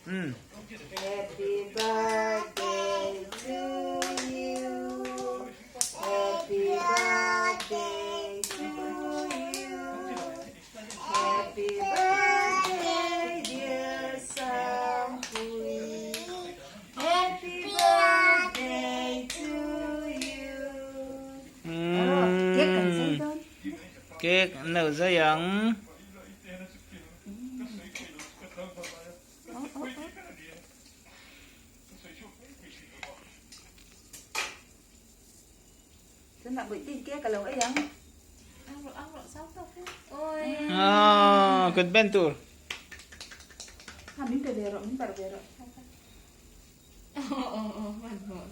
Happy birthday to you. Happy birthday to you. Happy birthday, dear Sampui. Happy birthday to you. Cake cần xây đơn. Cake nở ra yang. Sen nak buat tiin cake kalau ayang. Ang sao to? Oi. Good bentur. Minta berok, minta berok. Oh, man mo.